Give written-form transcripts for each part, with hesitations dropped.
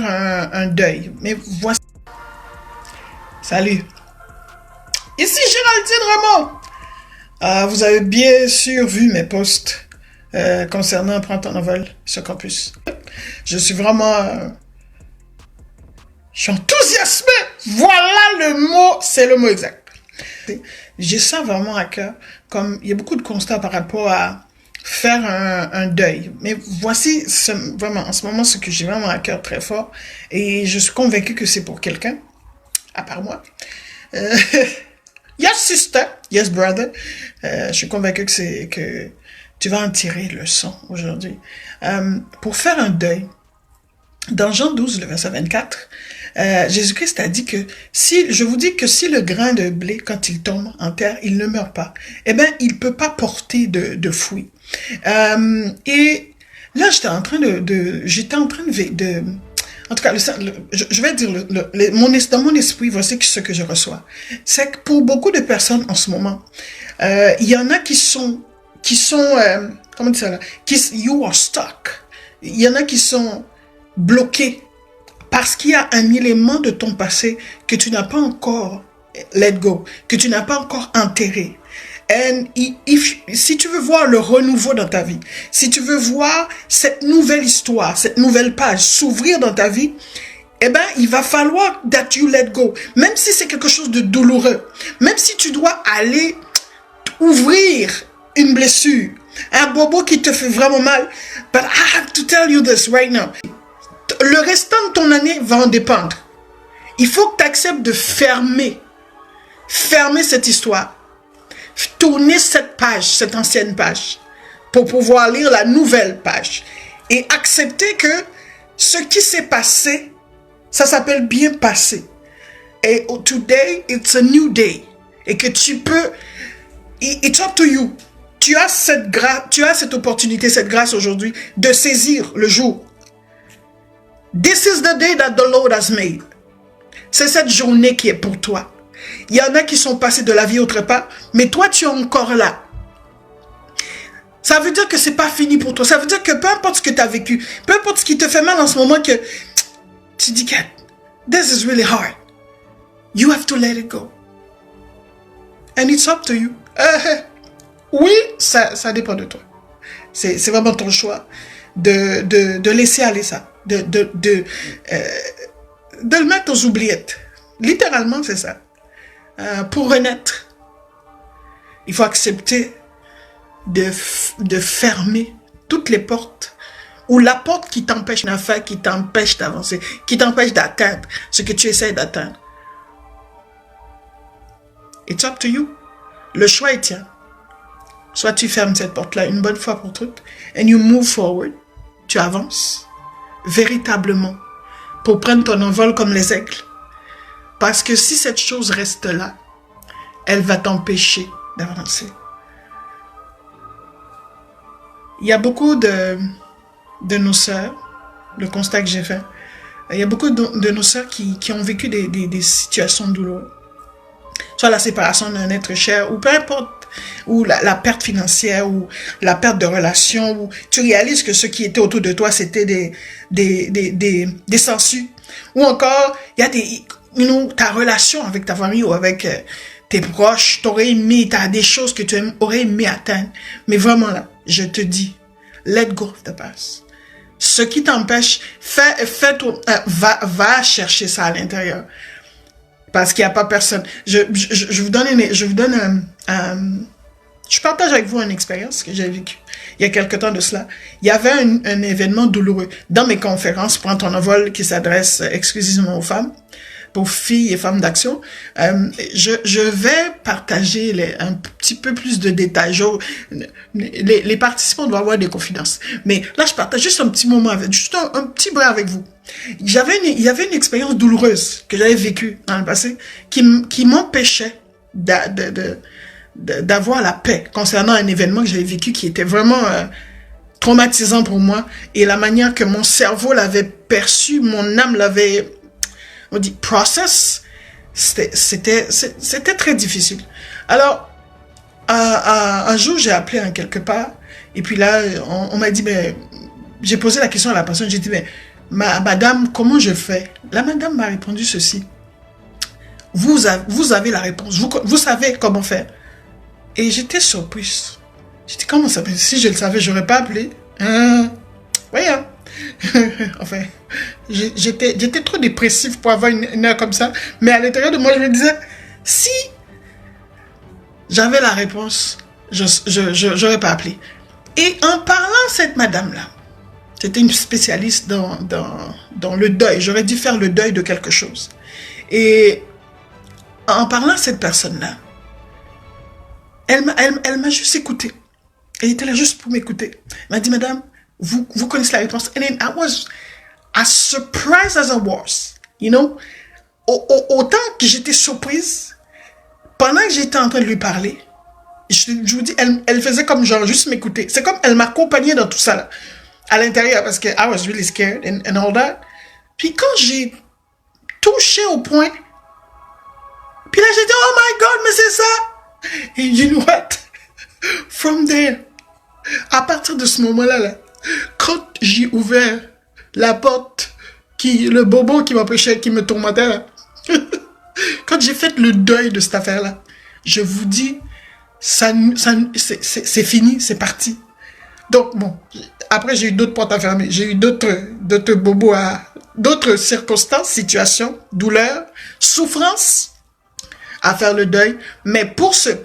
faire un deuil. Mais voici... Salut. Ici Géraldine Rameau. Vous avez bien sûr vu mes posts concernant Prends ton envol sur campus. Je suis vraiment... je suis enthousiasmé. Voilà le mot, c'est le mot exact. J'ai ça vraiment à cœur. Comme il y a beaucoup de constats par rapport à faire un deuil. Mais voici vraiment en ce moment ce que j'ai vraiment à cœur très fort. Et je suis convaincue que c'est pour quelqu'un, à part moi. Yes sister, yes brother. Je suis convaincue que tu vas en tirer le son aujourd'hui. Pour faire un deuil, dans Jean 12, le verset 24, Jésus-Christ a dit que je vous dis que si le grain de blé, quand il tombe en terre, il ne meurt pas, eh bien, il peut pas porter de fruits. Et là, j'étais en train de en tout cas, je vais dire, dans mon esprit, voici ce que je reçois. C'est que pour beaucoup de personnes en ce moment, il y en a qui sont comment dire ça là? You are stuck. Il y en a qui sont bloqués parce qu'il y a un élément de ton passé que tu n'as pas encore let go, que tu n'as pas encore enterré. Si tu veux voir le renouveau dans ta vie, si tu veux voir cette nouvelle histoire, cette nouvelle page s'ouvrir dans ta vie, eh ben, il va falloir that you let go. Même si c'est quelque chose de douloureux, même si tu dois aller ouvrir une blessure, un bobo qui te fait vraiment mal, but I have to tell you this right now. Le restant de ton année va en dépendre. Il faut que tu acceptes de fermer cette histoire. Tourner cette page, cette ancienne page, pour pouvoir lire la nouvelle page. Et accepter que ce qui s'est passé, ça s'appelle bien passé. Et today, it's a new day. Et que tu peux, it's up to you. Tu as cette opportunité, cette grâce aujourd'hui de saisir le jour. This is the day that the Lord has made. C'est cette journée qui est pour toi. Il y en a qui sont passés de la vie autre part, mais toi tu es encore là. Ça veut dire que c'est pas fini pour toi. Ça veut dire que peu importe ce que tu as vécu, peu importe ce qui te fait mal en ce moment, que tu dis que this is really hard. You have to let it go. And it's up to you. Oui, ça dépend de toi. C'est vraiment ton choix de laisser aller ça. De le mettre aux oubliettes. Littéralement, c'est ça. Pour renaître, il faut accepter de fermer toutes les portes ou la porte qui t'empêche d'en faire, qui t'empêche d'avancer, qui t'empêche d'atteindre ce que tu essaies d'atteindre. It's up to you. Le choix est tien. Soit tu fermes cette porte-là une bonne fois pour toutes and you move forward. Tu avances véritablement pour prendre ton envol comme les aigles. Parce que si cette chose reste là, elle va t'empêcher d'avancer. Il y a beaucoup de nos sœurs, le constat que j'ai fait, il y a beaucoup de nos sœurs qui ont vécu des situations douloureuses. Soit la séparation d'un être cher, ou peu importe, ou la perte financière, ou la perte de relation, où tu réalises que ceux qui étaient autour de toi, c'était des sangsues. Ou encore, il y a ta relation avec ta famille ou avec tes proches, t'aurais aimé, t'as des choses que tu aurais aimé atteindre. Mais vraiment là, je te dis, let go of the past. Ce qui t'empêche, va chercher ça à l'intérieur. Parce qu'il n'y a pas personne. Je partage avec vous une expérience que j'ai vécue il y a quelque temps de cela. Il y avait un événement douloureux dans mes conférences Prends ton envol qui s'adresse exclusivement aux femmes, pour filles et femmes d'action. Je vais partager un petit peu plus de détails. Les participants doivent avoir des confidences. Mais là, je partage juste un petit moment, juste un petit brin avec vous. Il y avait une expérience douloureuse que j'avais vécue dans le passé qui m'empêchait d'avoir la paix concernant un événement que j'avais vécu qui était vraiment traumatisant pour moi, et la manière que mon cerveau l'avait perçu, mon âme l'avait, on dit, process, c'était très difficile. Alors, un jour, j'ai appelé quelque part, et puis là, on m'a dit, j'ai posé la question à la personne, j'ai dit, Madame, comment je fais? La madame m'a répondu ceci. Vous avez la réponse. Vous savez comment faire. Et j'étais surprise. J'ai dit, comment ça peut? Si je le savais, j'aurais pas appelé. Oui, hein. Enfin, j'étais trop dépressif pour avoir une heure comme ça. Mais à l'intérieur de moi, je me disais, si j'avais la réponse, j'aurais pas appelé. Et en parlant à cette madame-là, c'était une spécialiste dans le deuil. J'aurais dû faire le deuil de quelque chose. Et en parlant à cette personne-là, elle m'a juste écouté. Elle était là juste pour m'écouter. Elle m'a dit, madame, vous connaissez la réponse. And then I was as surprised as I was. You know? Autant que j'étais surprise, pendant que j'étais en train de lui parler, je vous dis, elle faisait comme genre juste m'écouter. C'est comme elle m'accompagnait dans tout ça là, à l'intérieur, parce que I was really scared and all that. Puis quand j'ai touché au point, puis là j'ai dit, oh my God, mais c'est ça. Et you know what? From there, à partir de ce moment-là, quand j'ai ouvert la porte, le bobo qui m'empêchait, qui me tourmentait là, quand j'ai fait le deuil de cette affaire-là, je vous dis, c'est fini, c'est parti. Donc bon, après j'ai eu d'autres portes à fermer, j'ai eu d'autres bobos d'autres circonstances, situations, douleurs, souffrances à faire le deuil. Mais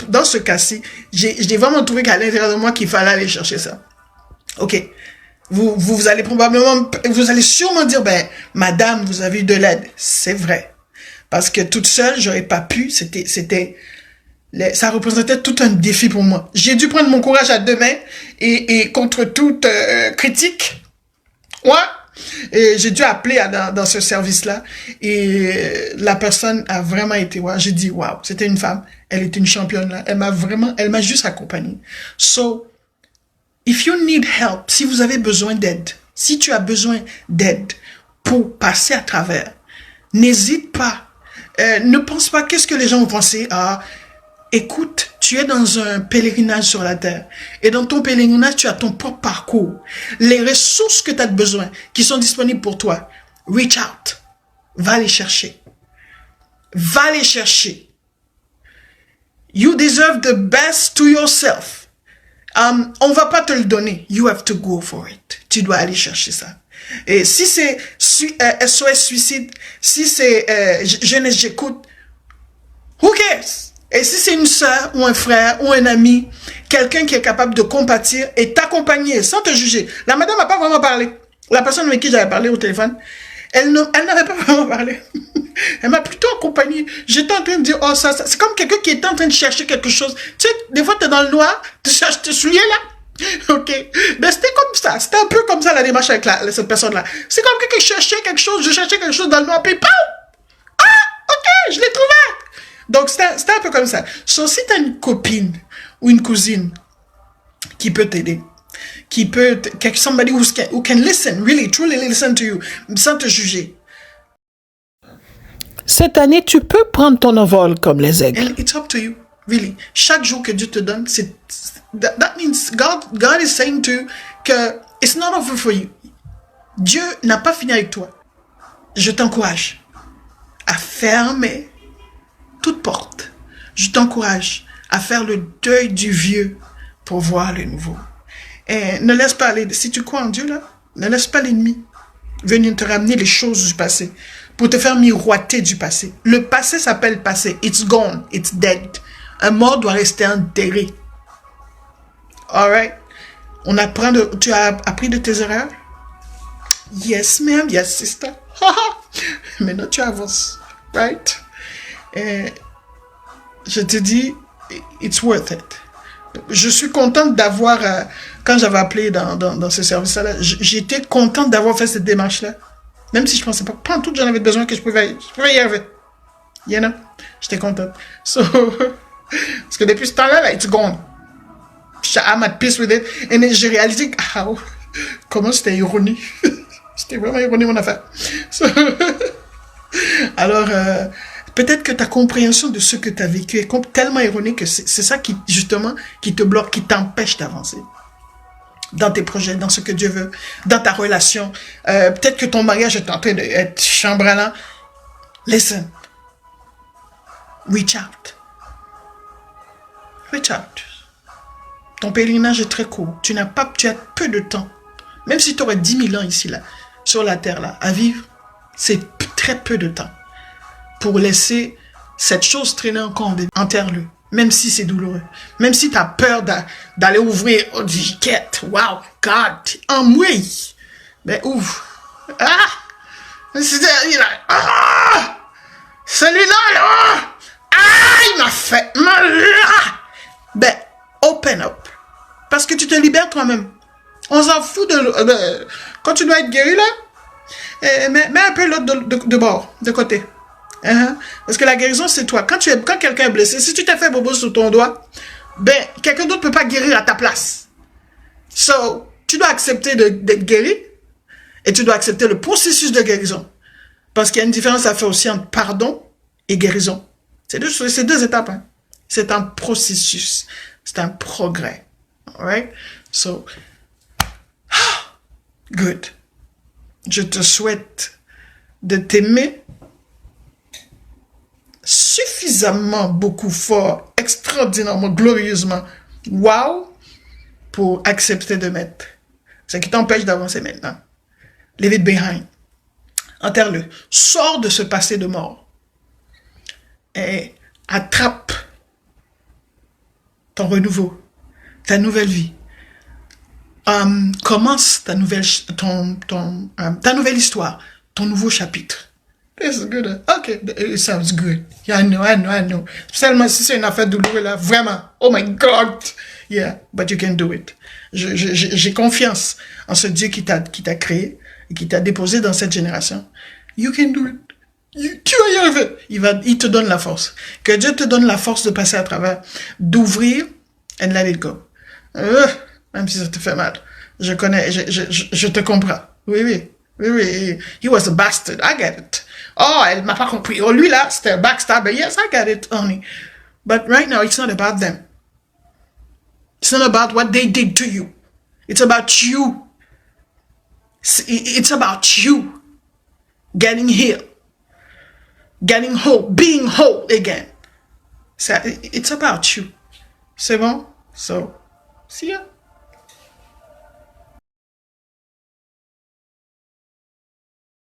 dans ce cas-ci, j'ai vraiment trouvé qu'à l'intérieur de moi qu'il fallait aller chercher ça. Ok. Vous allez sûrement dire, ben, madame, vous avez eu de l'aide. C'est vrai. Parce que toute seule, j'aurais pas pu. Ça représentait tout un défi pour moi. J'ai dû prendre mon courage à deux mains et contre toute critique. Ouais. Et j'ai dû appeler dans ce service-là. Et la personne a vraiment été, ouais, j'ai dit, waouh, c'était une femme. Elle était une championne là. Elle m'a juste accompagnée. So, if you need help, si vous avez besoin d'aide, si tu as besoin d'aide pour passer à travers, n'hésite pas. Ne pense pas qu'est-ce que les gens vont penser. Écoute, tu es dans un pèlerinage sur la terre. Et dans ton pèlerinage, tu as ton propre parcours. Les ressources que tu as besoin, qui sont disponibles pour toi, reach out. Va les chercher. Va les chercher. You deserve the best to yourself. On va pas te le donner. You have to go for it. Tu dois aller chercher ça. Et si c'est SOS suicide, si c'est jeunesse j'écoute, who cares? Et si c'est une soeur ou un frère ou un ami, quelqu'un qui est capable de compatir et t'accompagner sans te juger. La madame n'a pas vraiment parlé. La personne avec qui j'avais parlé au téléphone, elle n'avait pas vraiment parlé. Elle m'a plutôt accompagné. J'étais en train de dire, oh ça, c'est comme quelqu'un qui était en train de chercher quelque chose. Tu sais, des fois, tu es dans le noir, tu cherches tes souliers là. Ok. Mais c'était comme ça. C'était un peu comme ça la démarche avec cette personne-là. C'est comme quelqu'un qui cherchait quelque chose, je cherchais quelque chose dans le noir, puis pow! Ah, ok, je l'ai trouvé. Donc, c'était un peu comme ça. So, si tu as une copine ou une cousine qui peut t'aider, somebody who can listen, really, truly listen to you, sans te juger. Cette année, tu peux prendre ton envol comme les aigles. And it's up to you, really. Chaque jour que Dieu te donne, that means God is saying to you que it's not over for you. Dieu n'a pas fini avec toi. Je t'encourage à fermer toute porte. Je t'encourage à faire le deuil du vieux pour voir le nouveau. Et ne laisse pas aller, si tu crois en Dieu là, ne laisse pas l'ennemi venir te ramener les choses du passé pour te faire miroiter du passé. Le passé s'appelle passé. It's gone. It's dead. Un mort doit rester enterré. Alright? Tu as appris de tes erreurs? Yes, ma'am. Yes, sister. Maintenant, tu avances. Right? Et je te dis, it's worth it. Je suis contente d'avoir, quand j'avais appelé dans ce service-là, j'étais contente d'avoir fait cette démarche-là. Même si je pensais pas en tout, j'en avais besoin que je pouvais y arriver. You know? J'étais contente. So, parce que depuis ce temps-là, là, it's gone. I'm at peace with it. Et j'ai réalisé comment c'était ironie. C'était vraiment ironie mon affaire. So, alors, peut-être que ta compréhension de ce que tu as vécu est tellement erronée que c'est ça qui, justement, qui te bloque, qui t'empêche d'avancer. dans tes projets, dans ce que Dieu veut, dans ta relation. Peut-être que ton mariage est en train d'être chambranlant. Listen. Reach out. Reach out. Ton pèlerinage est très court. Tu as peu de temps. Même si tu aurais 10 000 ans ici, là, sur la terre, là, à vivre, c'est très peu de temps pour laisser cette chose traîner encore. Enterre-le. Même si c'est douloureux. Même si tu as peur d'aller ouvrir une viquette. Wow, God, oui. Ben, ouvre. Ah! Celui-là, là! Ah! Il m'a fait mal! Ben, open up. Parce que tu te libères toi-même. On s'en fout de... quand tu dois être guéri, là, mets un peu l'autre de bord, de côté. Parce que la guérison, c'est toi. Quand quelqu'un est blessé, si tu t'es fait bobo sur ton doigt, ben, quelqu'un d'autre ne peut pas guérir à ta place. So, tu dois accepter d'être guéri et tu dois accepter le processus de guérison. Parce qu'il y a une différence à faire aussi entre pardon et guérison. C'est deux étapes. Hein. C'est un processus. C'est un progrès. Alright? So, good. Je te souhaite de t'aimer suffisamment beaucoup fort, extraordinairement, glorieusement, wow, pour accepter de mettre ce qui t'empêche d'avancer maintenant. Leave it behind. Enterre-le. Sors de ce passé de mort. Et attrape ton renouveau, ta nouvelle vie. Commence ta nouvelle histoire, ton nouveau chapitre. This is good. Okay, it sounds good. Yeah, I know. Seulement si c'est une affaire douloureuse là, vraiment. Oh my God. Yeah, but you can do it. J'ai confiance en ce Dieu qui t'a créé et qui t'a déposé dans cette génération. You can do it. Tu vas y arriver. Il te donne la force. Que Dieu te donne la force de passer à travers, d'ouvrir and let it go. Même si ça te fait mal. Je te comprends. Oui. He was a bastard. I get it. Oh, elle m'a pas compris. Oh, lui là, c'était un backstabber. Yes, I get it, honey. But right now, it's not about them. It's not about what they did to you. It's about you. It's about you. Getting healed. Getting whole. Being whole again. It's about you. C'est bon? So, see ya.